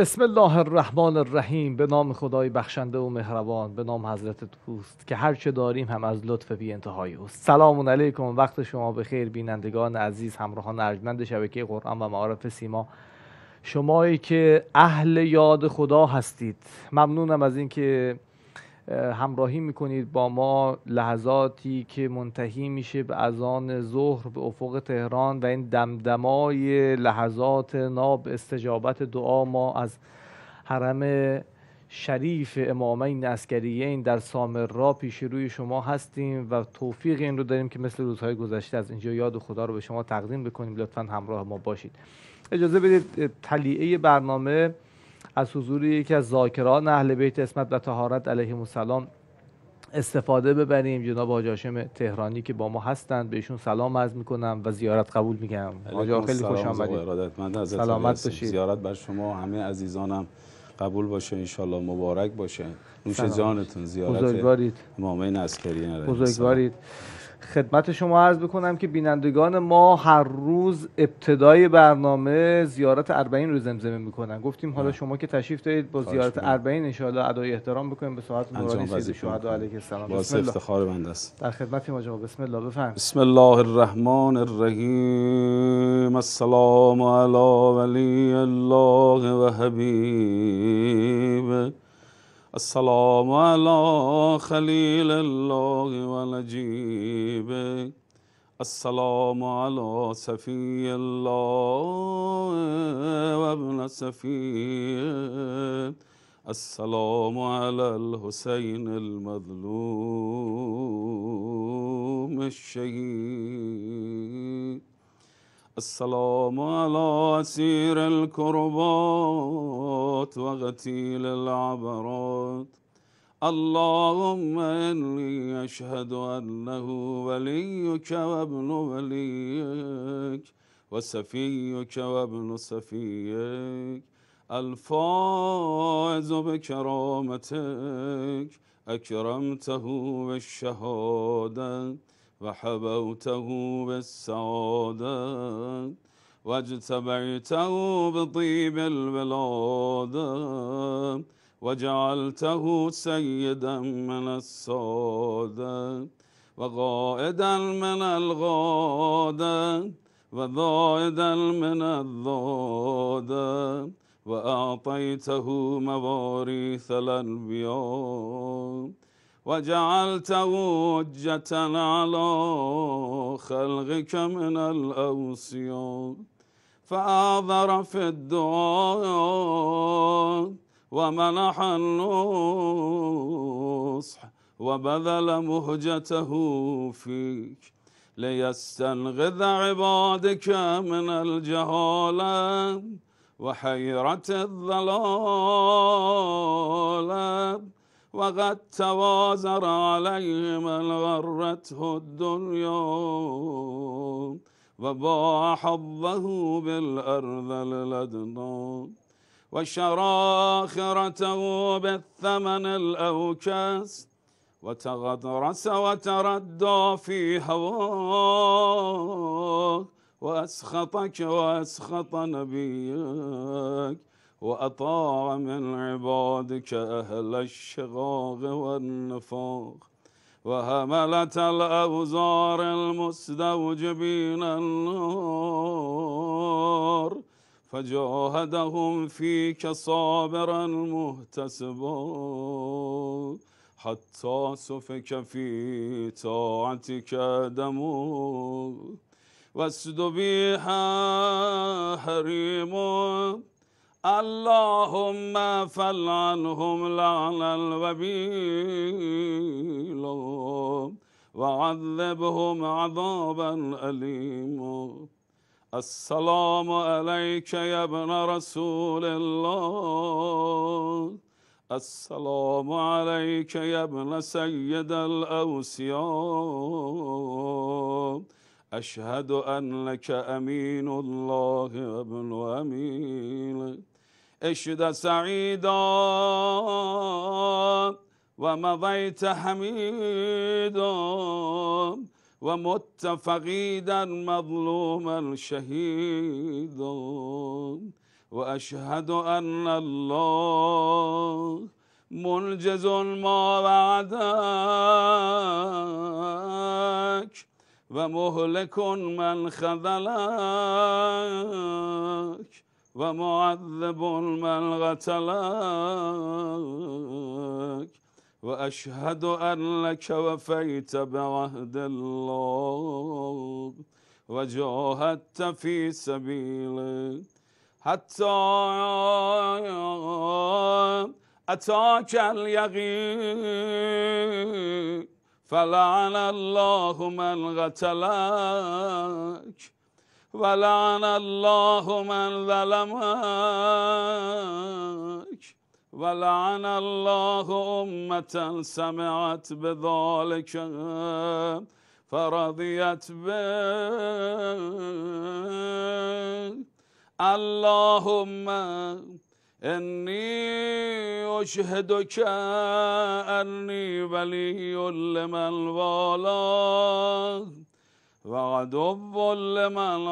بسم الله الرحمن الرحیم. به نام خدای بخشنده و مهربان، به نام حضرت توست که هر چه داریم هم از لطف بی انتهای اوست. سلام علیکم، وقت شما بخیر بینندگان عزیز، همراهان ارجمند شبکه قرآن و معارف سیما، شمایی که اهل یاد خدا هستید. ممنونم از اینکه همراهی میکنید با ما لحظاتی که منتهی میشه به اذان ظهر به افق تهران و این دمدمای لحظات ناب استجابت دعا. ما از حرم شریف امامین عسکریین در سامرا پیش روی شما هستیم و توفیق این رو داریم که مثل روزهای گذشته از اینجا یاد خدا رو به شما تقدیم بکنیم. لطفاً همراه ما باشید. اجازه بدید تلیعه برنامه از حضور یکی از ذاکران اهل بیت عصمت و طهارت علیهم السلام استفاده ببریم. جناب حاج هاشم تهرانی که با ما هستند، بهشون سلام عرض میکنم و زیارت قبول میگم. حاج خیلی خوش آمدید. سلامت باشید. زیارت بر شما همه عزیزانم قبول باشه ان شاء الله، مبارک باشه. نوش جانتون. زیارت بزرگوارید. امامین عسکریین بزرگوارید. خدمت شما عرض بکنم که بینندگان ما هر روز ابتدای برنامه زیارت 40 رو زمزمه میکنن. گفتیم حالا شما که تشریف دارید با زیارت 40 ان شاء الله ادای احترام بکنیم به ساعت نورانی سید الشهدا علیه السلام. باعث افتخار بنده است. در خدمتیم آقا. بسم الله، بفرمایید. بسم الله الرحمن الرحیم. السلام علی ولی الله و حبیب. السلام علی خلیل الله و نجیب. السلام علی صفی الله و ابن صفیه. السلام علی الحسین المظلوم الشهید. السلام علی اسیر الكربات و قتیل العبرات. اللهم انی اشهد انه ولیک و ابن ولیک و صفیک و ابن صفیک، الفائز بکرامتک، اکرمته بالشهاده و حبوته بالسعاده و اجتبیته بطیب الولاده و جعلته سیدا من الساده و قائدا من الغاده و ضائدا من الضاده و اعطیته مواریث الانبیاء و جعلته حجة على خلقك من الاوصیاء فآذر في الدعاء ومنح النصح وبذل مهجته فيك ليستنقذ عبادك من الجهالة وحيرة الضلال، وقد توازر عليه من غرته الدنيا وباع حظه بالأرض الأدنى وشرى آخرته بالثمن الأوكس وتغطرس وتردى في هواه وأسخطك وأسخط نبيك وأطاع من عبادك أهل الشقاق والنفاق وحملة الأوزار المستوجبين النار فجاهدهم فيك صابرا مهتسبا حتى سفك في طاعتك دمه واستبيح حريمه. اللهم فلعنهم لعنا وبيلا وعذبهم عذابا أليما. السلام عليك يا ابن رسول الله. السلام عليك يا ابن سيد الأوصياء. أشهد أنك أمين الله وابن أمينه. اشد سعيدا ومضيت حميدا ومت فقيدا مظلوما شهيدا وأشهد أن الله منجز ما وعدك ومهلك من خذلك ومعذب من قتلك وأشهد أنك وفيت بعهد الله وجاهدت في سبيله حتى أتاك اليقين فلعن الله من قتلك ولعن الله من ظلمك ولعن الله أمة سمعت بذلك فرضيت به. اللهم إني أشهدك أني ولي لمن والاه وعدو لمن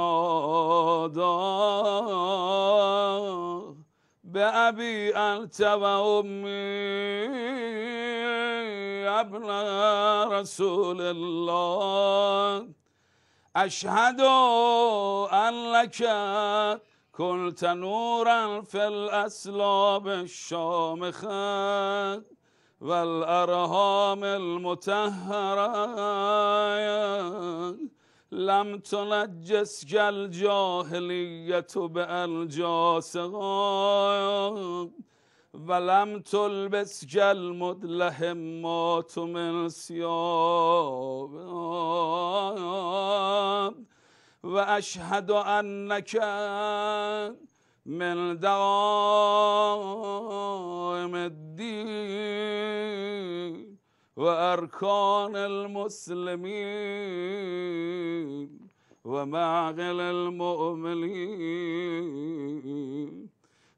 عاداه بأبي أنت وأمي يا ابن رسول الله أشهد أن لك كنت نورا في الأسلاب الشامخة والأرهام المطهرة لم تنجسك الجاهلية بأنجاسها ولم تلبسك المدلهمات من ثيابها وأشهد أنك من دعائم الدين وأركان المسلمين ومعقل المؤمنين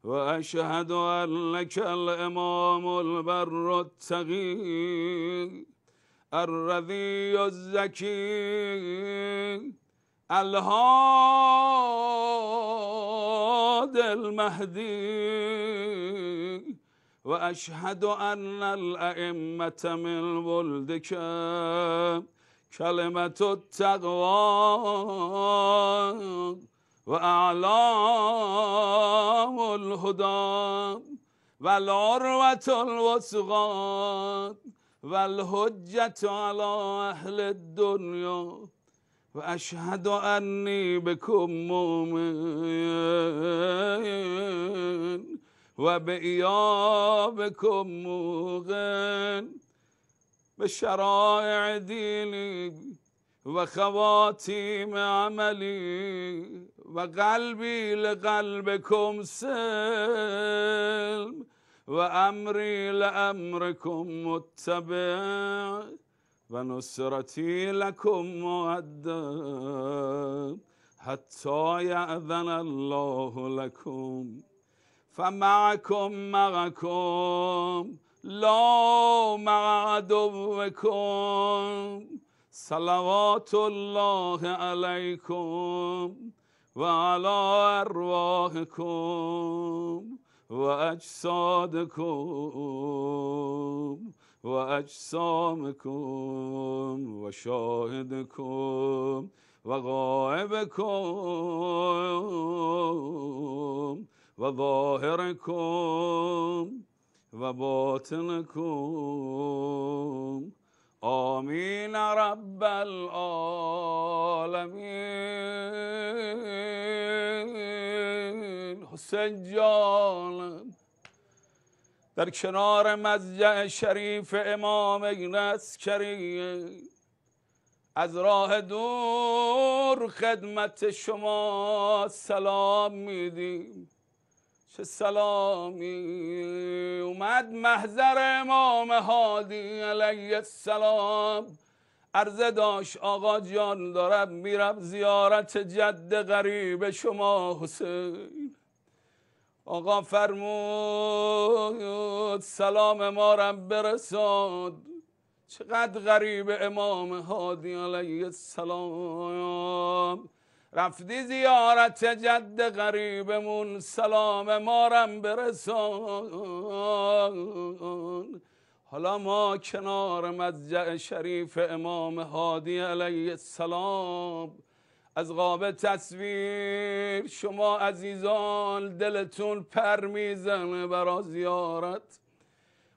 وأشهد أنك الإمام البر التقي الرضي الزكي الهادي المهدي وأشهد أن الأئمة من ولدك كلمة التقوى وأعلام الهدى والعروة الوثقى والحجة على أهل الدنيا وأشهد أني بكم مؤمن وبإيابكم موقن بشرائع ديني وخواتيم عملي وقلبي لقلبكم سلم وأمري لأمركم متبع ونصرتي لكم مؤدب حتى يأذن الله لكم فمعكم معكم لا مع عدوكم صلوات الله عليكم وعلى أرواحكم وأجسادكم وأجسامكم وشاهدكم وغائبكم وظاهركم وباطنكم آمين رب العالمين. حسین جانم در کنار مضجع شریف امام عسکری از راه دور خدمت شما سلام میدیم. چه سلامی اومد محضر امام هادی علیه السلام، عرضه داشت آقا جان دارم میرم زیارت جد غریب شما حسین. آقا فرمود سلام ما را برساد. چقدر غریب امام هادی علیه السلام، رفتی زیارت جد غریبمون، سلام مارم برسان. حالا ما کنار مضجع شریف امام هادی علیه السلام، از قاب تصویر شما عزیزان دلتون پر میزنه برا زیارت.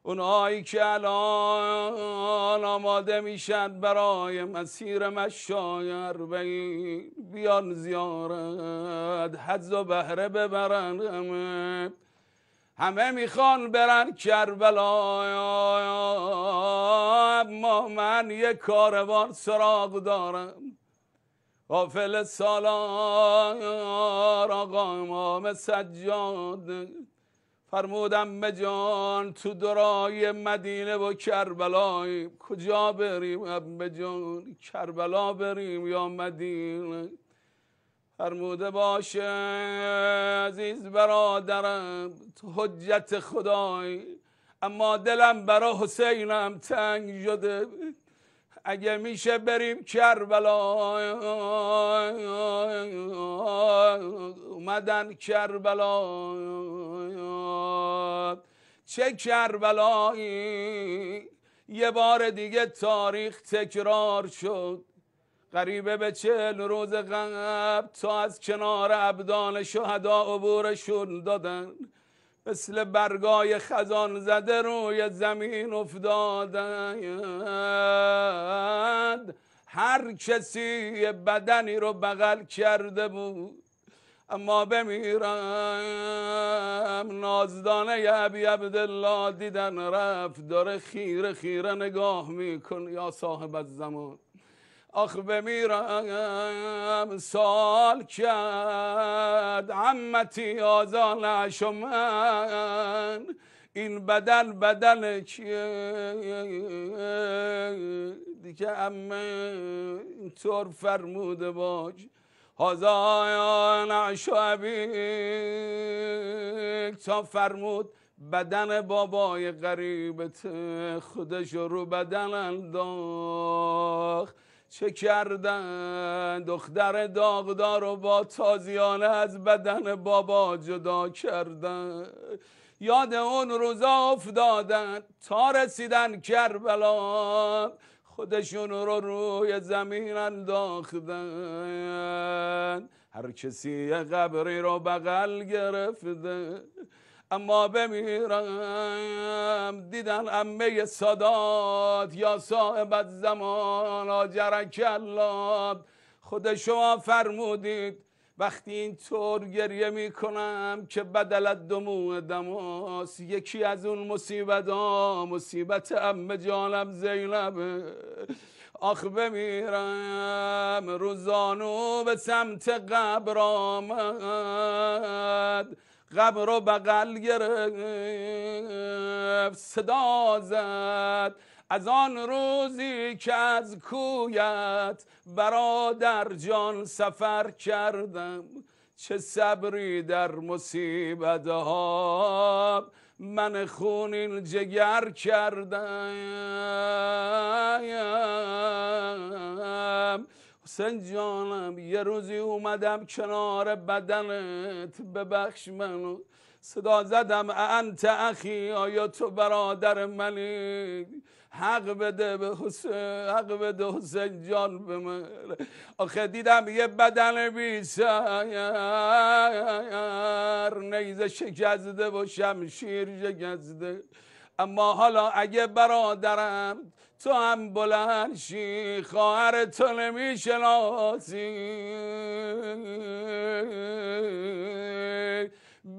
اونایی که الان آماده میشن برای مسیر مشای اربعین بیان زیارت، حظ و بهره ببرن. همه میخوان برن کربلا، اما من یک کاروان سراغ دارم. قافل سالار آقا امام سجاد فرمودم به جان تو دورای مدینه و کربلای کجا بریم؟ به جان کربلا بریم یا مدینه؟ فرموده باشه عزیز برادرم تو حجت خدای، اما دلم برا حسینم تنگ شده. اگه میشه بریم کربلا. اومدن کربلا، چه کربلایی یه بار دیگه تاریخ تکرار شد. قریبه به 40 روز قبل تا از کنار ابدان شهدا عبورشون دادن، مثل برگای خزان زده روی زمین افتادند. هر کسی بدنی رو بغل کرده بود، اما بمیرم نازدانه ابی عبدالله دیدن رفت، داره خیره خیره نگاه میکن یا صاحب الزمان. آخ بمیرم سال کرد عمتی آزانش و من، این بدن کیه دیگه؟ عمه اینطور فرموده باش آزانش و ابیک، تا فرمود بدن بابای غریبت خودش رو بدن انداخت. چه کردن؟ دختر داغدار رو با تازیانه از بدن بابا جدا کردن. یاد اون روزا افتادن تا رسیدن کربلا، خودشون رو روی زمین انداختن. هر کسی یه قبری رو بغل گرفته، اما بمیرم دیدن عمه سادات یا صاحب الزمان آجرک الله. خود شما فرمودید وقتی اینطور گریه میکنم که بدل دموع دماس، یکی از اون مصیبت ها مصیبت عمه جانم زینبه. آخ بمیرم روزانو به سمت قبر آمد، قبر رو بغل گرفت، صدا زد از آن روزی که از کویت برادر جان سفر کردم. چه صبری در مصیبت ها من خونین جگر کردم. حسین جانم یه روزی اومدم کنار بدنت، ببخش منو. صدا زدم انت اخی، آیا تو برادر منی؟ حق بده به حسین، حق بده حسین جان به من. آخه دیدم یه بدن بی سر، نیزه شکسته و شمشیر شکسته. اما حالا اگه برادرم تو هم بلند شی، خواهر تو نمیشناسی،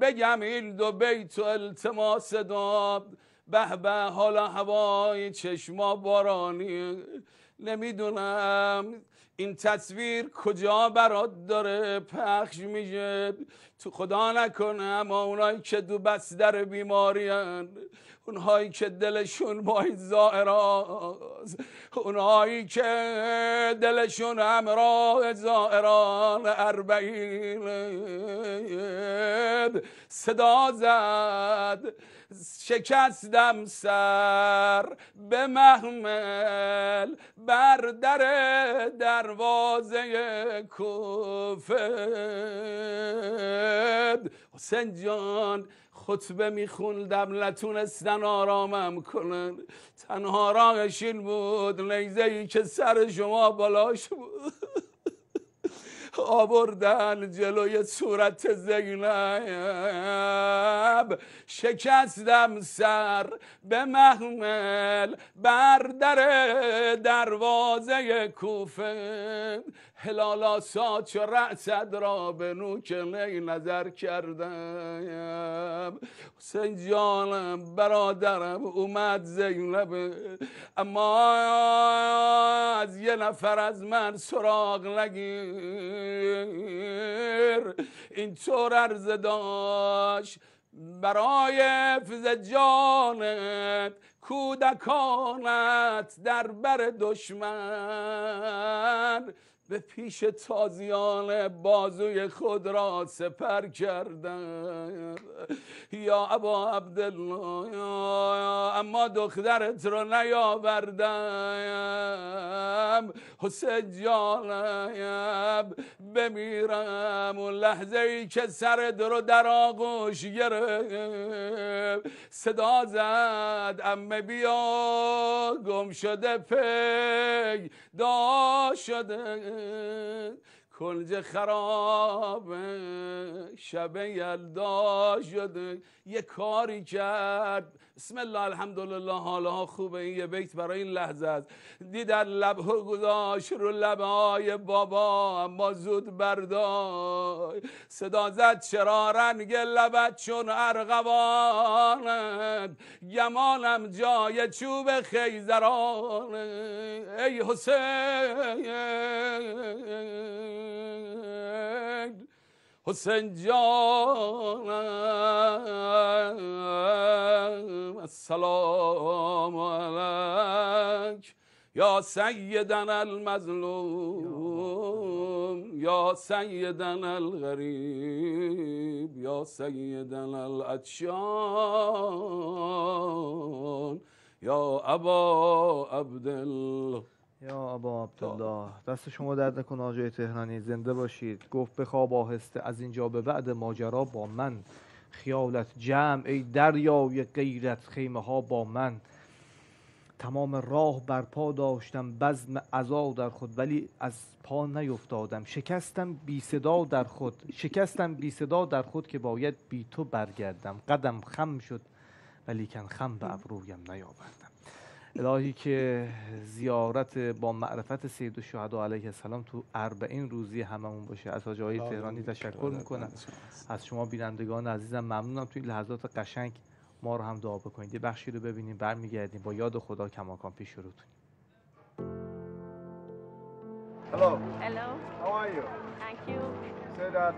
بگم این دو بیت و التماس داد. به به حالا هوای چشما بارانی، نمیدونم این تصویر کجا برات داره پخش میشه. تو خدا نکنه اما اونایی که دو بستر بیماری هن، اونهایی که دلشون با این زائراست، اونهایی که دلشون همراه زائران اربعین، صدا زد شکستم سر به محمل بر در دروازه کوفه. حسین جان خطبه میخوندم نتونستن آرامم کنن، تنها راهش این بود نیزه‌ای که سر شما بالاش بود آوردن جلوی صورت زینب، شکستم سر به محمل بر در دروازه کوفه. هلال آساچ رأسد را به نوک می نظر کردم. حسین جانم برادرم اومد زینب، اما از یه نفر از من سراغ نگیر. اینطور عرض داشت برای حفظ جانت کودکانت در بر دشمن به پیش تازیان بازوی خود را سپر کردم. یا ابا عبدالله اما دخترت رو نیاوردم. حسین جانم بمیرم اون لحظه ای که سرت رو در آغوش گرفت صدا زد عمه بیا گم شده پیدا شده. کنج خراب شب یلدا شده. یه کاری کرد بسم الله الحمدلله حالها خوبه. این یه بیت برای این لحظه است. دیدن لبه گذاشت رو لبه های بابا اما زود بردار. صدا زد چرا رنگ لبت چون ارغوانت، گمانم جای چوب خیزران. ای حسین حسین جانم السلام علیک یا سیدنا المظلوم یا سیدنا الغریب یا سیدنا العطشان یا ابا عبدالله. یا ابا عبدالله دست شما درد نکنه آقای تهرانی، زنده باشید. گفت بخواب آهسته از اینجا به بعد ماجرا با من، خیالت جمع ای دریای غیرت خیمه ها با من. تمام راه برپا داشتم بزم عزا در خود ولی از پا نیفتادم. شکستم بی صدا در خود که باید بی تو برگردم. قدم خم شد ولیکن خم به ابرویم نیاوردم. الهی که زیارت با معرفت سید الشهدا علیه السلام تو 40 روزی هممون باشه. از حاج آقای تهرانی تشکر میکنم. از شما بینندگان عزیزم ممنونم. توی لحظات قشنگ ما رو هم دعا بکنید. یه بخشی رو ببینیم برمیگردیم با یاد خدا کماکان پیش روتون. Hello. Hello, How are you? thank you. Say that,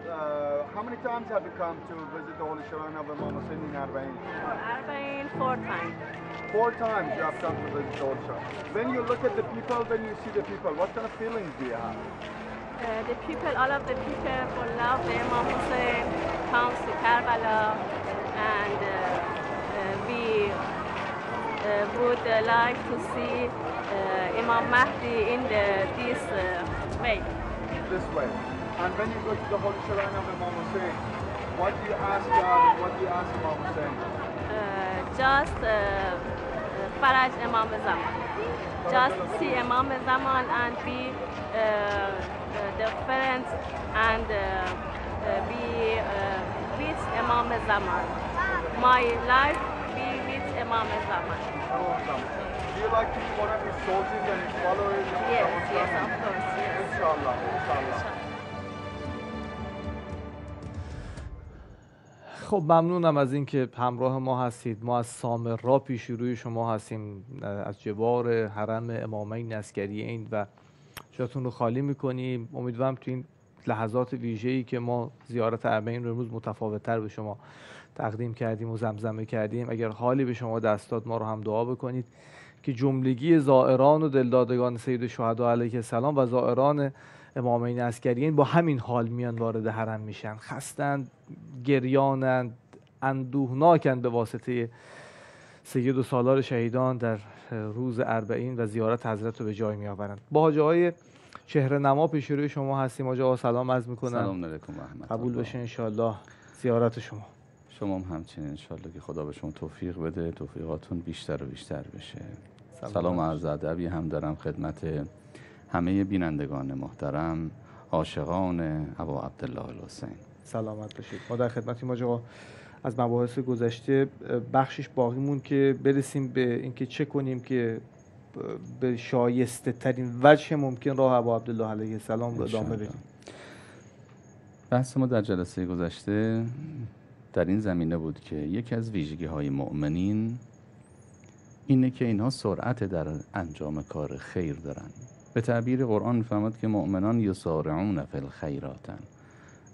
how many times have you come to visit the Holy Shrine of Imam Hussein in Arbaeen? For Arbaeen, 4 times. 4 times you have come to visit the Holy Shrine. When you look at the people, when you see the people, what kind of feelings do you have? The people, all of the people who love the Imam Hussein comes to Karbala, and we would like to see Imam Mahdi in this way. This way. And when you go to the Holy Shrine of Imam Hussein, what do you ask God and what do you ask Imam Hussein? Just Faraj Imam Zaman. Just see Imam Zaman and be the friends and be with Imam Zaman. My life be with Imam Zaman. Do you like to be one of his soldiers and his followers? Yes, yes, of course, yes. Inshallah, inshallah. خب ممنونم از اینکه همراه ما هستید. ما از سامرا پیش روی شما هستیم، از جوار حرم امامین عسکریین و جاتون رو خالی میکنیم. امیدوارم تو این لحظات ویژه‌ای که ما زیارت اربعین رو امروز متفاوت‌تر به شما تقدیم کردیم و زمزمه کردیم، اگر حالی به شما دست داد ما رو هم دعا بکنید که جملگی زائران و دلدادگان سید الشهدا علیه السلام و زائران امامین عسکریین با همین حال میان وارد حرم میشن. خستند، گریانند، اندوهناکند به واسطه سید و سالار شهیدان در روز اربعین و زیارت حضرت رو به جای می آورند. با حاج آقای چهره نما پیش روی شما هستیم. آقا سلام عرض میکنم. سلام علیکم و رحمت قبول الله. بشه انشالله زیارت شما. شما هم همچنین انشالله که خدا به شما توفیق بده، توفیقاتون بیشتر و بیشتر بشه. سلام و عرض ادبی هم دارم خدمت همه بینندگان محترم، عاشقان ابا عبدالله الحسین. سلامت باشید. ما در خدمتیم آقا. از مباحث گذشته بخشش باقی مون که برسیم به اینکه چه کنیم که به شایسته ترین وجه ممکن راه ابا عبدالله علیه السلام رو ادامه بدیم. بحث ما در جلسه گذشته در این زمینه بود که یکی از ویژگی های مؤمنین اینه که اینها سرعت در انجام کار خیر دارن. به تعبیر قرآن می‌فرماد که مؤمنان یسارعون فی الخیراتن،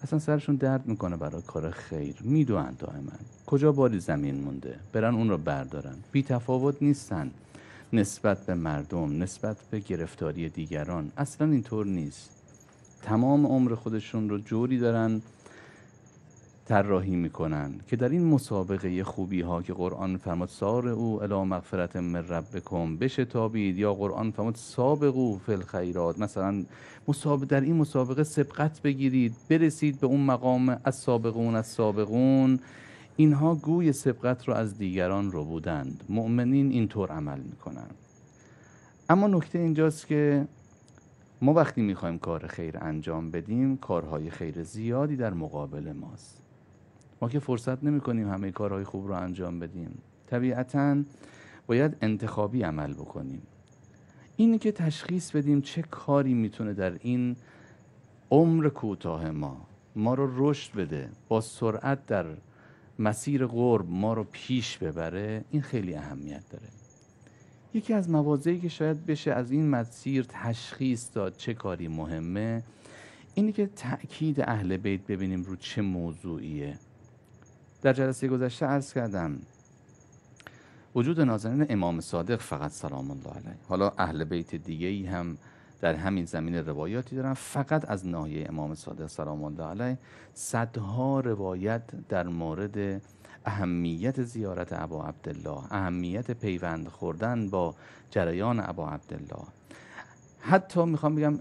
اصلا سرشون درد میکنه برای کار خیر، میدونن دائما کجا باری زمین مونده برن اون رو بردارن. بی تفاوت نیستن نسبت به مردم، نسبت به گرفتاری دیگران، اصلا اینطور نیست. تمام عمر خودشون رو جوری دارن طراحی میکنن که در این مسابقه خوبی ها که قرآن فرمود سارعوا الی مغفرة من ربکم بشتابید، یا قرآن فرمود سابقوا فی الخیرات، مثلا در این مسابقه سبقت بگیرید برسید به اون مقام السابقون السابقون، اینها گوی سبقت رو از دیگران رو بودند. مؤمنین اینطور عمل میکنن. اما نکته اینجاست که ما وقتی میخوایم کار خیر انجام بدیم کارهای خیر زیادی در مقابل ماست. ما که فرصت نمی کنیم همه کارهای خوب رو انجام بدیم. طبیعتاً باید انتخابی عمل بکنیم. اینی که تشخیص بدیم چه کاری میتونه در این عمر کوتاه ما رو رشد بده، با سرعت در مسیر قرب ما رو پیش ببره، این خیلی اهمیت داره. یکی از مواضعی که شاید بشه از این مسیر تشخیص داد چه کاری مهمه، اینی که تأکید اهل بیت ببینیم رو چه موضوعیه. در جلسه گذشته عرض کردم وجود نازنین امام صادق فقط سلام الله علیه، حالا اهل بیت دیگه‌ای هم در همین زمینه روایاتی دارن، فقط از ناحیه امام صادق سلام الله علیه صدها روایت در مورد اهمیت زیارت ابا عبدالله، اهمیت پیوند خوردن با جریان ابا عبدالله. حتی میخوام بگم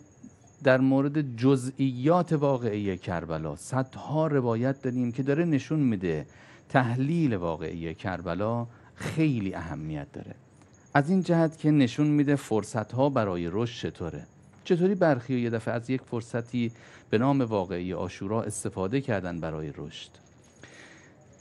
در مورد جزئیات واقعی کربلا صدها روایت داریم که داره نشون میده تحلیل واقعی کربلا خیلی اهمیت داره، از این جهت که نشون میده فرصتها برای رشد چطوری برخی یه دفعه از یک فرصتی به نام واقعی عاشورا استفاده کردن برای رشد.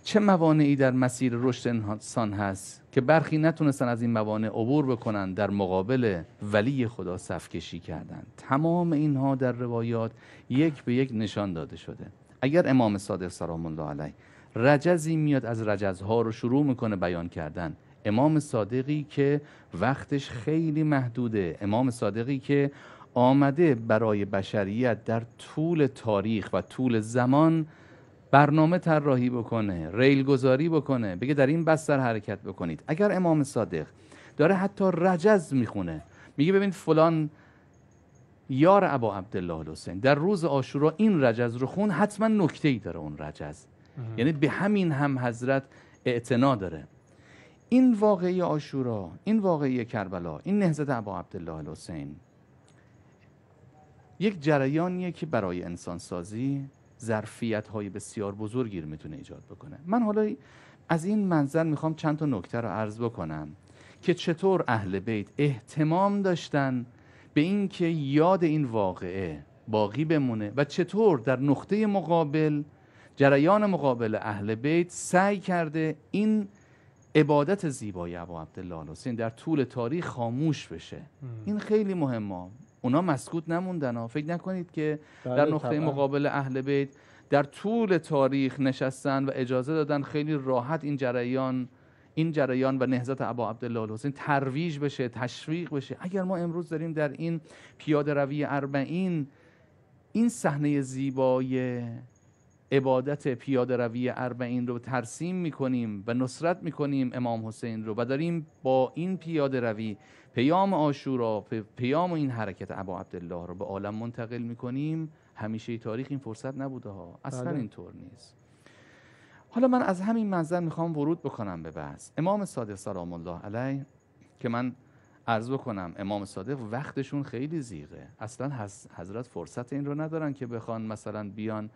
چه موانعی در مسیر رشد انسان هست که برخی نتونستن از این موانع عبور بکنن، در مقابل ولی خدا صف کشی کردن. تمام اینها در روایات یک به یک نشان داده شده. اگر امام صادق سلام الله علیه رجزی میاد از رجزها رو شروع میکنه بیان کردن، امام صادقی که وقتش خیلی محدوده، امام صادقی که آمده برای بشریت در طول تاریخ و طول زمان برنامه طراحی بکنه، ریل گذاری بکنه، بگه در این بستر حرکت بکنید. اگر امام صادق داره حتی رجز میخونه، میگه ببین فلان یار ابا عبدالله الحسین در روز عاشورا این رجز رو خون، حتما نکته‌ای داره اون رجز، یعنی به همین هم حضرت اعتنا داره. این واقعی عاشورا، این واقعی کربلا، این نهضت ابا عبدالله الحسین یک جریانیه که برای انسانسازی ظرفیت‌های بسیار بزرگی رو میتونه ایجاد بکنه. من حالا از این منظر میخوام چند تا نکته رو عرض بکنم که چطور اهل بیت اهتمام داشتن به این که یاد این واقعه باقی بمونه و چطور در نقطه مقابل جریان مقابل اهل بیت سعی کرده این عبادت زیبای ابا عبدالله الحسین در طول تاریخ خاموش بشه. این خیلی مهمه. اونا مسکوت نموندن ها. فکر نکنید که در نقطه مقابل اهل بیت در طول تاریخ نشستن و اجازه دادن خیلی راحت این جریان و نهضت ابا عبدالله الحسین ترویج بشه، تشویق بشه. اگر ما امروز داریم در این پیاده روی 40 این صحنه زیبای عبادت پیاده روی 40 رو ترسیم میکنیم و نصرت میکنیم امام حسین رو و داریم با این پیاده روی پیام عاشورا، پیام این حرکت ابا عبدالله رو به عالم منتقل میکنیم، همیشه تاریخ این فرصت نبوده ها، اصلا اینطور نیست. حالا من از همین منظر میخوام ورود بکنم به بحث. امام صادق سلام الله علیه که من عرض بکنم امام صادق وقتشون خیلی زیغه، اصلا حضرت فرصت این رو ندارن که بخوان مثلا بیان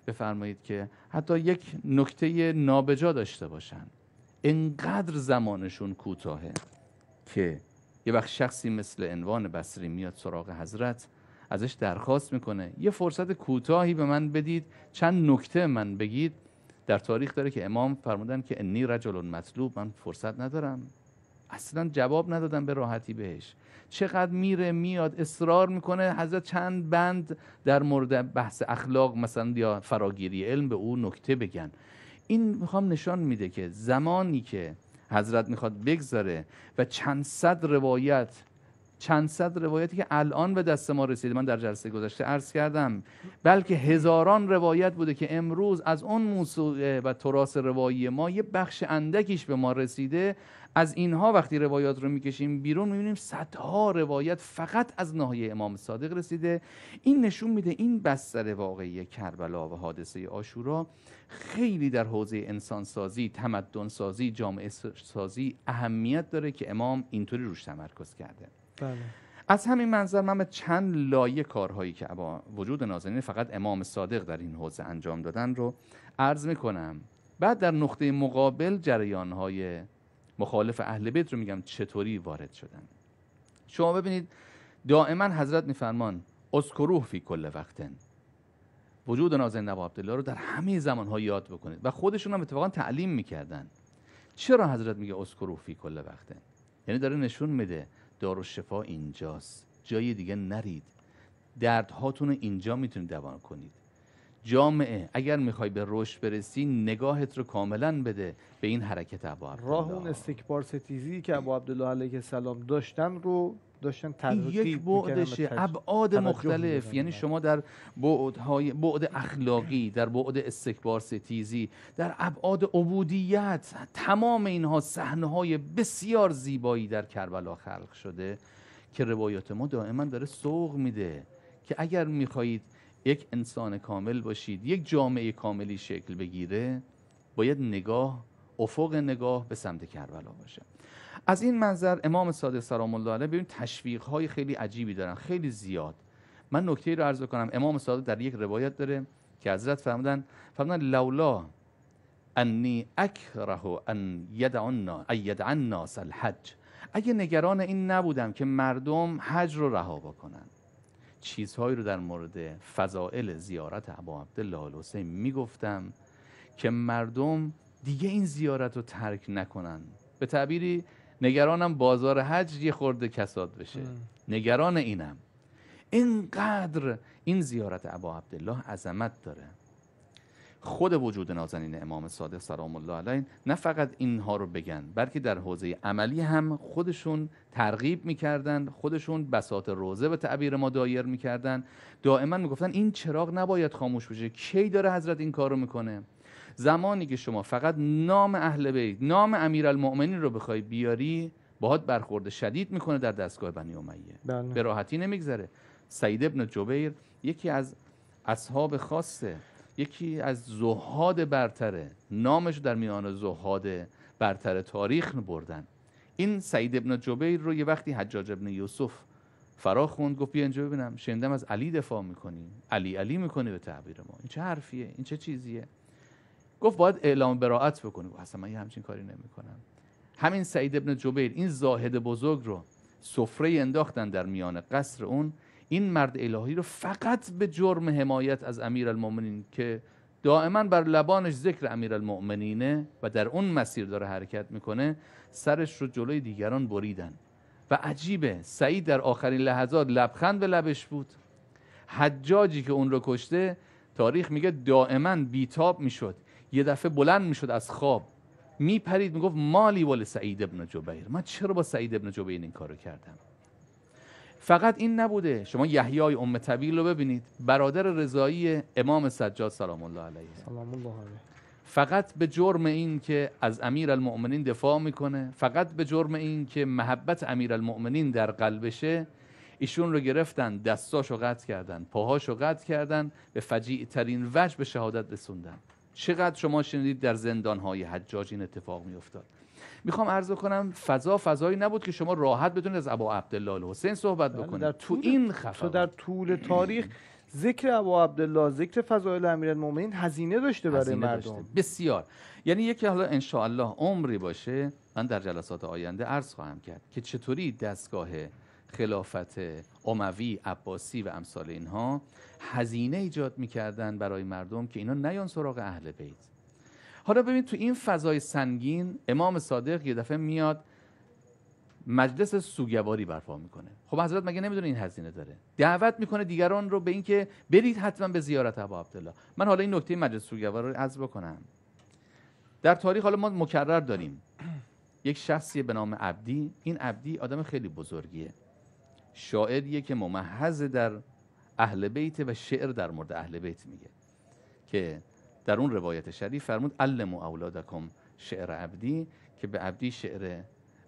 بفرمایید که حتی یک نکته نابجا داشته باشن. انقدر زمانشون کوتاهه که یه وقت شخصی مثل عنوان بصری میاد سراغ حضرت، ازش درخواست میکنه یه فرصت کوتاهی به من بدید، چند نکته من بگید. در تاریخ داره که امام فرمودن که انی رجل مطلوب، من فرصت ندارم. اصلا جواب ندادن به راحتی بهش. چقدر میره میاد اصرار میکنه حضرت چند بند در مورد بحث اخلاق مثلا یا فراگیری علم به او نکته بگن. این میخوام نشان میده که زمانی که حضرت میخواد بگذاره و چند صد روایتی که الان به دست ما رسیده، من در جلسه گذشته عرض کردم بلکه هزاران روایت بوده که امروز از اون موسوعه و تراث روایی ما یه بخش اندکیش به ما رسیده. از اینها وقتی روایات رو میکشیم بیرون میبینیم صدها روایت فقط از ناحیه امام صادق رسیده. این نشون میده این بستر واقعی کربلا و حادثه عاشورا خیلی در حوزه انسان سازی، تمدن سازی، جامعه سازی اهمیت داره که امام اینطوری روش تمرکز کرده. بله. از همین منظر من چند لایه کارهایی که با وجود نازنین فقط امام صادق در این حوزه انجام دادن رو عرض میکنم. بعد در نقطه مقابل جریانهای مخالف اهل بیت رو میگم چطوری وارد شدن. شما ببینید دائما حضرت میفرمان اذکروه فی کل وقتن، وجود نازنین ابا عبدالله رو در همه زمانها یاد بکنید و خودشون هم اتفاقا تعلیم میکردن. چرا حضرت میگه اذکروه فی کل وقتن؟ یعنی داره نشون میده دارالشفا اینجاست، جای دیگه نرید، دردهاتون رو اینجا میتونید دوا کنید. جامعه اگر میخوای به رشد برسی نگاهت رو کاملا بده به این حرکت ابا عبدالله. راه اون استکبار ستیزی که ابا عبدالله علیه السلام داشتن رو داشتن ترتیب یک بعدشه، ابعاد مختلف. یعنی شما در بعد اخلاقی، در بعد استکبار ستیزی، در ابعاد عبودیت، تمام اینها صحنه‌های بسیار زیبایی در کربلا خلق شده که روایات ما دائما داره سوق میده که اگر میخواهید یک انسان کامل باشید، یک جامعه کاملی شکل بگیره، باید نگاه، افق نگاه به سمت کربلا باشه. از این منظر امام صادق سلام الله علیه ببین تشویق‌های خیلی عجیبی دارن، خیلی زیاد. من نکته‌ای رو عرض کنم. امام صادق در یک روایت داره که حضرت فرمودن لولا انی اکره ان یدع الناس الحج، اگه نگران این نبودم که مردم حج رو رها بکنن، چیزهایی رو در مورد فضائل زیارت ابا عبدالله الحسین میگفتم که مردم دیگه این زیارت رو ترک نکنن. به تعبیری نگرانم بازار حج یه خورده کساد بشه، نگران اینم. اینقدر این زیارت ابا عبدالله عظمت داره. خود وجود نازنین امام صادق سلام الله علیه نه فقط اینها رو بگن، بلکه در حوزه عملی هم خودشون ترغیب میکردن، خودشون بساط روزه به تعبیر ما دایر میکردن. دائما میگفتن این چراغ نباید خاموش بشه. کی داره حضرت این کارو میکنه؟ زمانی که شما فقط نام اهل بیت، نام امیرالمؤمنین رو بخوای بیاری، باهات برخورد شدید میکنه در دستگاه بنی امیه. به راحتی نمیگذره. سعید ابن جبیر یکی از اصحاب خاصه، یکی از زهاد برتره، نامش در میان زهاد برتر تاریخ بردن. این سعید ابن جبیر رو یه وقتی حجاج ابن یوسف فرا خوند، گفت بیا اینجا ببینم، شنیدم از علی دفاع میکنی، علی میکنی به تعبیر ما، این چه حرفیه، این چه چیزیه؟ گفت باید اعلام براءت بکنی. گفت اصلا من یه همچین کاری نمیکنم. همین سعید ابن جبیر، این زاهد بزرگ رو سفره انداختن در میان قصر اون. این مرد الهی رو فقط به جرم حمایت از امیرالمؤمنین که دائما بر لبانش ذکر امیرالمؤمنینه و در اون مسیر داره حرکت میکنه، سرش رو جلوی دیگران بریدن. و عجیبه سعید در آخرین لحظات لبخند به لبش بود. حجاجی که اون رو کشته، تاریخ میگه دائما بیتاب میشد، یه دفعه بلند میشد از خواب، میپرید میگفت مالی ول سعید ابن جبیر، من چرا با سعید ابن جبیر این کارو کردم؟ فقط این نبوده، شما یحیی ام طویل رو ببینید، برادر رضایی امام سجاد سلام الله علیه، فقط به جرم این که از امیرالمؤمنین دفاع میکنه، فقط به جرم این که محبت امیرالمؤمنین در قلبشه، ایشون رو گرفتن، دستاشو قطع کردن، پاهاشو قطع کردن، به فجیع ترین وجه به شهادت رسوندن. چقدر شما شنیدید در زندان‌های حجاج این اتفاق می‌افتاد. میخوام عرض کنم فضایی نبود که شما راحت بتونید از ابا عبدالله الحسین صحبت بکنید. تو این خفقان در طول تاریخ ذکر ابا عبدالله، ذکر فضایل امیرالمومنین هزینه داشته برای مردم. بسیار. یعنی یکی حالا ان شاء الله عمری باشه من در جلسات آینده عرض خواهم کرد که چطوری دستگاه خلافت اموی، عباسی و امثال اینها هزینه ایجاد میکردن برای مردم که اینا نیان سراغ اهل بیت. حالا ببین تو این فضای سنگین امام صادق یه دفعه میاد مجلس سوگواری برپا میکنه. خب حضرت مگه نمیدونه این هزینه داره؟ دعوت میکنه دیگران رو به این که برید حتما به زیارت ابا عبدالله. من حالا این نکته مجلس سوگواری رو عرض بکنم. در تاریخ حالا ما مکرر داریم یک شخصی به نام عبدی. این عبدی آدم خیلی بزرگیه، شاعریه که ممحض در اهل بیت و شعر در مورد اهل بیت میگه که در اون روایت شریف فرمود علموا اولادکم شعر عبدی، که به عبدی شعر،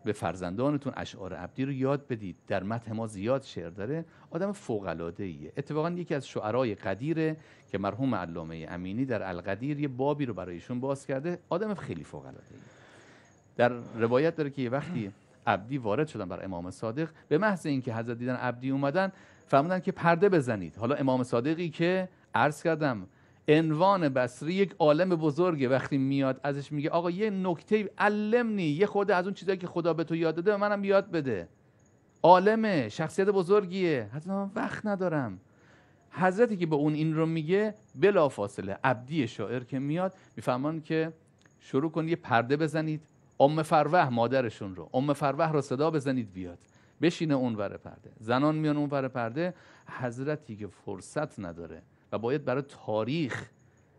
به فرزندانتون اشعار عبدی رو یاد بدید. در متن ما زیاد شعر داره. آدم فوق العاده ایه. اتفاقا یکی از شعرای قدیره که مرحوم علامه امینی در القدیر یه بابی رو برایشون باز کرده. آدم خیلی فوق العاده ایه. در روایت داره که یه وقتی عبدی وارد شدن بر امام صادق، به محض اینکه حضرت دیدن عبدی اومدن فرمودن که پرده بزنید. حالا امام صادقی که عرض کردم عنوان بصری یک عالم بزرگه، وقتی میاد ازش میگه آقا یه نکته علمنی، یه خورده از اون چیزایی که خدا به تو یاد داده به منم یاد بده. عالمه، شخصیت بزرگیه. حضرت من وقت ندارم. حضرتی که به اون این رو میگه بلا فاصله عبدی شاعر که میاد میفهمان که شروع کن یه پرده بزنید. ام فروه مادرشون رو، ام فروه رو صدا بزنید بیاد بشینه اون ور پرده. زنان میان اون ور پرده. حضرتی که فرصت نداره و باید برای تاریخ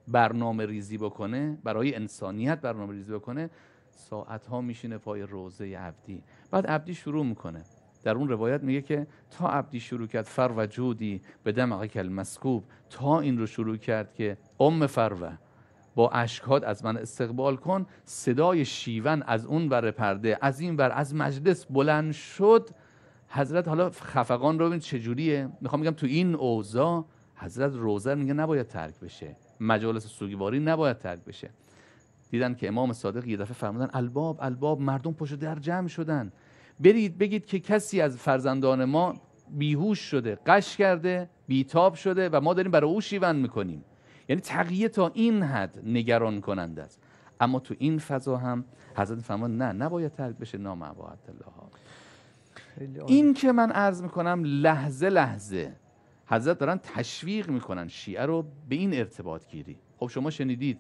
برنامه ریزی بکنه، برای انسانیت برنامه ریزی بکنه، ساعتها میشینه پای روضه عبدی. بعد عبدی شروع میکنه. در اون روایت میگه که تا عبدی شروع کرد فرو جودی به دمعک المسکوب، تا این رو شروع کرد که ام فروه با اشکات از من استقبال کن، صدای شیون از اون ور پرده از این ور از مجلس بلند شد. حضرت حالا خفقان رو ببین چجوریه. میخوام بگم تو این اوضاع حضرت روزه میگه نباید ترک بشه، مجالس سوگواری نباید ترک بشه. دیدن که امام صادق یه دفعه فرمودن الباب، مردم پشت در جمع شدن، برید بگید که کسی از فرزندان ما بیهوش شده، قش کرده، بیتاب شده و ما داریم برای او شیون میکنیم. یعنی تقیه تا این حد نگران کننده است. اما تو این فضا هم حضرت فرمود نه، نباید ترک بشه نام ابا عبدالله. این که من عرض میکنم لحظه لحظه حضرت دارن تشویق میکنن شیعه رو به این ارتباط گیری. خب شما شنیدید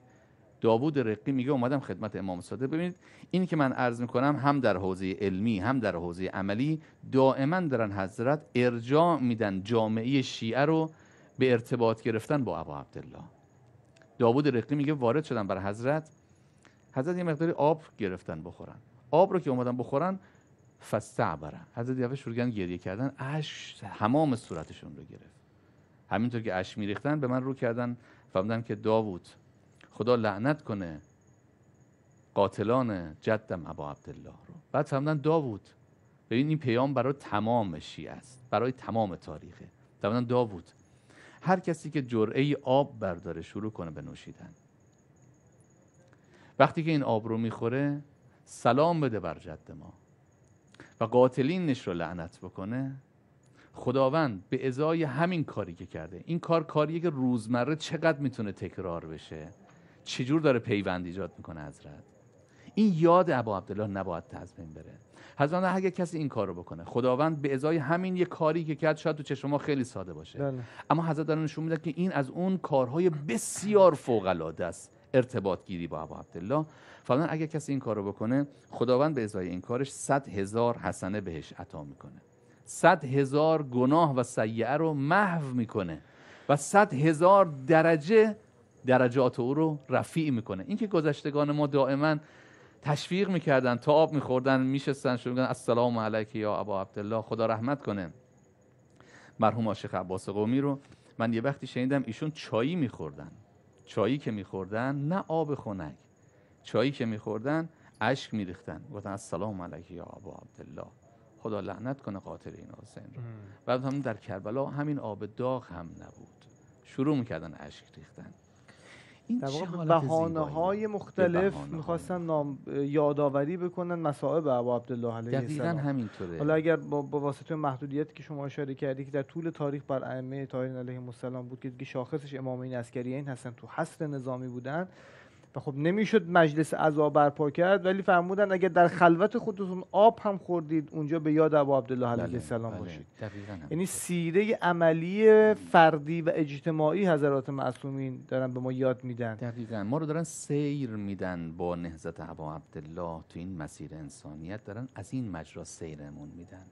داوود رقی میگه اومدم خدمت امام صادق. ببینید این که من عرض میکنم هم در حوزه علمی هم در حوزه عملی دائما دارن حضرت ارجاع میدن جامعه شیعه رو به ارتباط گرفتن با ابا عبدالله. داوود رقی میگه وارد شدن برای حضرت یه مقداری آب گرفتن بخورن. آب رو که اومدن بخورن فاستعبر، حضرت یه شروع کردن گریه کردن، اشک حمام صورتشون رو گرفت. همینطور که اشک میریختن به من رو کردن فهمیدن که داوود خدا لعنت کنه قاتلان جدم ابا عبدالله رو. بعد فهمیدن داوود، ببین این پیام برای تمام شیعه است، برای تمام تاریخه. فهمیدن داوود هر کسی که جرعه آب برداره شروع کنه به نوشیدن، وقتی که این آب رو میخوره سلام بده بر جد ما و قاتلینش رو لعنت بکنه. خداوند به ازای همین کاری که کرده، این کاریه که روزمره چقدر میتونه تکرار بشه، چجور داره پیوند ایجاد میکنه حضرت. این یاد ابا عبدالله نباید از بین بره. حضرت اگه کسی این کارو بکنه خداوند به ازای همین یه کاری که کرد شاید تو چشم ما خیلی ساده باشه بله. اما حضرت داره نشون میده که این از اون کارهای بسیار فوق العاده است. ارتباط گیری با ابا عبدالله. فرمودن اگه کسی این کارو بکنه خداوند به ازای این کارش 100,000 حسنه بهش عطا میکنه، 100,000 گناه و سیئه رو محو میکنه و 100,000 درجات او رو رفیع میکنه. این که گذشتگان ما دائما تشویق میکردن، تا آب میخوردن میشستن شروع میکردن السلام علیک یا ابا عبدالله، خدا رحمت کنه مرحوم شیخ عباس قمی رو. من یه وقتی شنیدم ایشون چایی میخوردن، چایی که میخوردن نه آب خنک، چایی که میخوردن اشک میریختن، گفتن السلام علیک یا ابا عبدالله، خدا لعنت کنه قاتل این حسین رو. بعد هم در کربلا همین آب داغ هم نبود، شروع میکردن اشک ریختن. این در چه واقع حالت بهانه‌های زیبایی. مختلف بهانه‌های می‌خواستن یادآوری بکنن مصائب ابا عبدالله علیه دقیقاً السلام. همینطوره. حالا اگر با واسطه محدودیتی که شما اشاره کردی که در طول تاریخ بر ائمه طاهرین علیهم السلام بود که دیگه شاخصش امامین عسکریین هستن، تو حصر نظامی بودن و خب نمیشد مجلس عزا برپا کرد، ولی فرمودن اگر در خلوت خودتون آب هم خوردید اونجا به یاد ابا عبدالله علیه السلام باشید. دقیقاً همینطوره. یعنی سیره عملی فردی و اجتماعی حضرات معصومین دارن به ما یاد میدن. دقیقاً ما رو دارن سیر میدن با نهضت ابا عبدالله تو این مسیر انسانیت، دارن از این مجرا سیرمون میدن.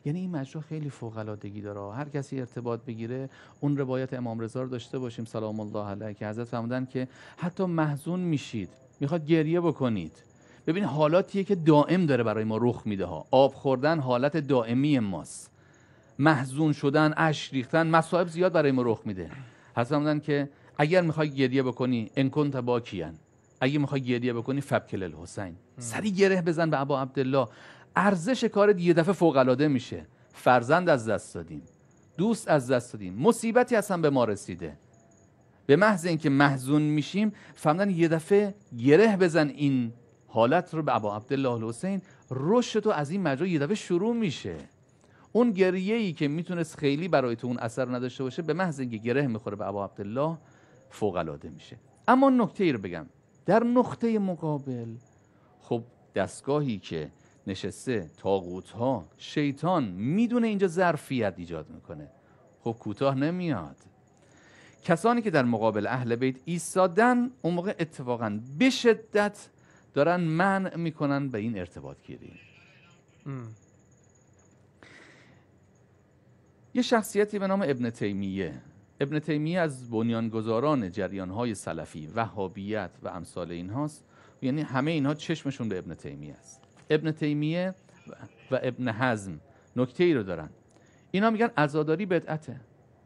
یعنی این مجرا خیلی فوق‌العادگی داره. هر کسی ارتباط بگیره اون روایت امام رضا رو داشته باشیم سلام الله علیه که حضرت فرمودن که حتی محزون میشید، میخواد گریه بکنید، ببین حالاتیه که دائم داره برای ما رخ میده ها. آب خوردن حالت دائمی ماست، محزون شدن، اشک ریختن، مصائب زیاد برای ما رخ میده. حضرت فرمودن که اگر میخوای گریه بکنی ان کنت باکیان، اگه میخوای گریه بکنی فبکل الحسین، سری گره بزن به ابا عبدالله. ارزش کار یه دفعه فوق العاده میشه. فرزند از دست دادیم، دوست از دست دادیم، مصیبتی اصلا به ما رسیده، به محض اینکه محزون میشیم فهمیدن یه دفعه گره بزن این حالت رو به ابا عبدالله الحسین، رشد تو از این مجرا یه دفعه شروع میشه. اون گریه‌ای که میتونست خیلی برای تو اون اثر نداشته باشه، به محض اینکه گره میخوره به ابا عبدالله فوق العاده میشه. اما نکته ای رو بگم، در نقطه مقابل خب دستگاهی که نشسته، طاغوت‌ها، شیطان میدونه اینجا ظرفیت ایجاد میکنه، خب کوتاه نمیاد. کسانی که در مقابل اهل بیت ایستادن اون موقع اتفاقا به شدت دارن منع میکنن به این ارتباط گیری. یه شخصیتی به نام ابن تیمیه. ابن تیمیه از بنیانگذاران جریان‌های سلفی، وهابیت و امثال اینهاست. یعنی همه اینها چشمشون به ابن تیمیه است. ابن تیمیه و ابن حزم نکته ای رو دارن. اینا میگن عزاداری بدعته.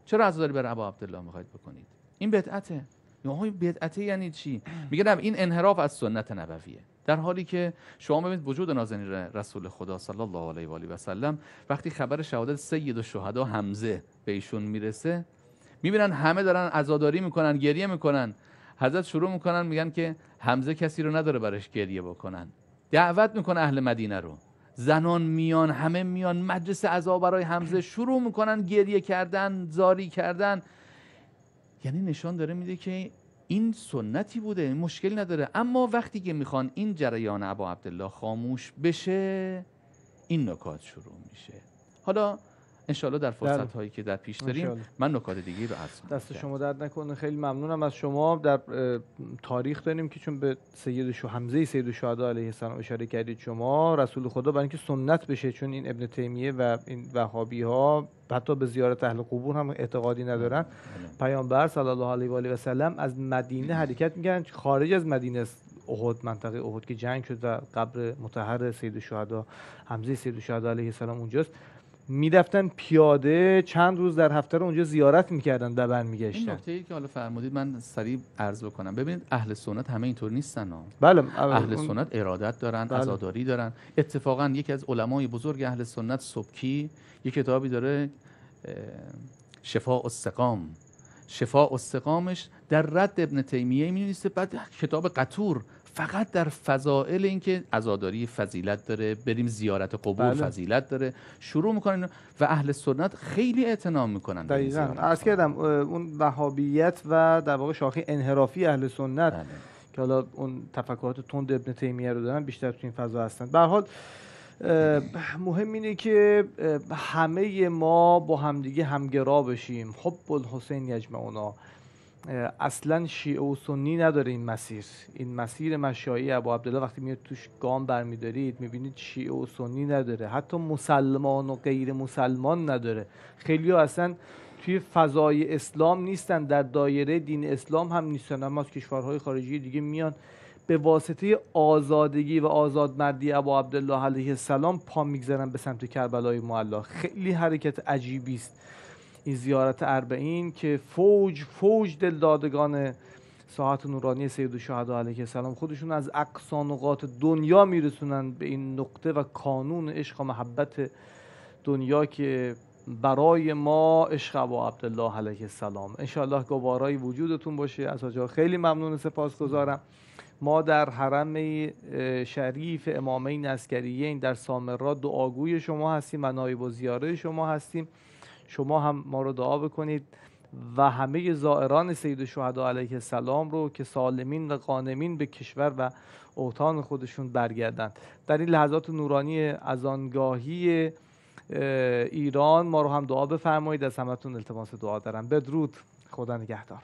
چرا عزاداری برای ابا عبدالله میخواید بکنید؟ این بدعته. یا بدعته یعنی چی؟ میگن این انحراف از سنت نبویه. در حالی که شما ببینید وجود نازنین رسول خدا صلی الله علیه و آله و سلم وقتی خبر شهادت سید الشهدا حمزه به ایشون میرسه، میبینن همه دارن عزاداری میکنن، گریه میکنن. حضرت شروع میکنن میگن که حمزه کسی رو نداره برش گریه بکنن. دعوت میکنه اهل مدینه رو، زنان میان، همه میان، مجلس عزا برای حمزه، شروع میکنن گریه کردن، زاری کردن. یعنی نشان داره میده که این سنتی بوده، این مشکل نداره. اما وقتی که میخوان این جریان ابا عبدالله خاموش بشه، این نکات شروع میشه. حالا انشالله در فرصت هایی که در پیش داریم من نکات دیگه رو عرض کنم. دست شما درد نکنه، خیلی ممنونم از شما. در تاریخ داریم که چون به حمزه سید الشهدا علیه السلام اشاره کردید شما، رسول خدا برای اینکه سنت بشه، چون این ابن تیمیه و این وهابی ها حتی به زیارت اهل قبور هم اعتقادی ندارن، پیامبر صلی الله علیه و آله و سلم از مدینه حرکت می‌کردن خارج از مدینه احد، منطقه احد که جنگ شد و قبر مطهر سید الشهدا حمزه سید الشهدا علیه السلام اونجاست، میرفتن پیاده چند روز در هفته رو اونجا زیارت میکردن و برمیگشتن. این نکته‌ای که حالا فرمودید من سریع عرض بکنم. ببینید اهل سنت همه اینطور نیستن ها. بله، اهل سنت ارادت دارن، عزاداری دارن. اتفاقا یکی از علمای بزرگ اهل سنت سبکی یک کتابی داره، شفاء السقام. شفاء السقامش در رد ابن تیمیه می‌نویسه، بعد کتاب قطور فقط در فضائل این که عزاداری فضیلت داره، بریم زیارت قبور فضیلت داره، شروع میکنن و اهل سنت خیلی اعتنا میکنن. دقیقاً عرض کردم اون وهابیت و در واقع شاخه انحرافی اهل سنت که حالا اون تفکرات تند ابن تیمیه رو دارن بیشتر تو این فضا هستن. به هر حال مهم اینه که همه ما با همدیگه همگرا بشیم. حب الحسین یجمعنا. اصلا شیعه و سنی نداره این مسیر. این مسیر مشایعی ابو عبدالله وقتی میاد توش گام برمیدارید میبینید شیعه و سنی نداره، حتی مسلمان و غیر مسلمان نداره. خیلی ها اصلا توی فضای اسلام نیستن، در دایره دین اسلام هم نیستن، اما از کشورهای خارجی دیگه میان به واسطه آزادگی و آزادمردی ابو عبدالله علیه السلام پا میگذارن به سمت کربلای معلی. خیلی حرکت عجیبی است این زیارت اربعین که فوج دلدادگان ساحت نورانی سید الشهدا علیه السلام خودشون از اقصا نقاط دنیا میرسونن به این نقطه و کانون عشق و محبت دنیا که برای ما عشق ابا عبدالله علیه السلام. انشالله گوارای وجودتون باشه. از حاجا خیلی ممنون و سپاسگزارم. ما در حرم شریف امامین عسکریین در سامرات دعاگوی شما هستیم و نایب الزیاره شما هستیم. شما هم ما رو دعا بکنید و همه زائران سید الشهدا علیه السلام رو که سالمین و غانمین به کشور و اوطان خودشون برگردند. در این لحظات نورانی اذانگاهی ایران ما رو هم دعا بفرمایید. از همتون التماس دعا دارم. بدرود. خدا نگهدار.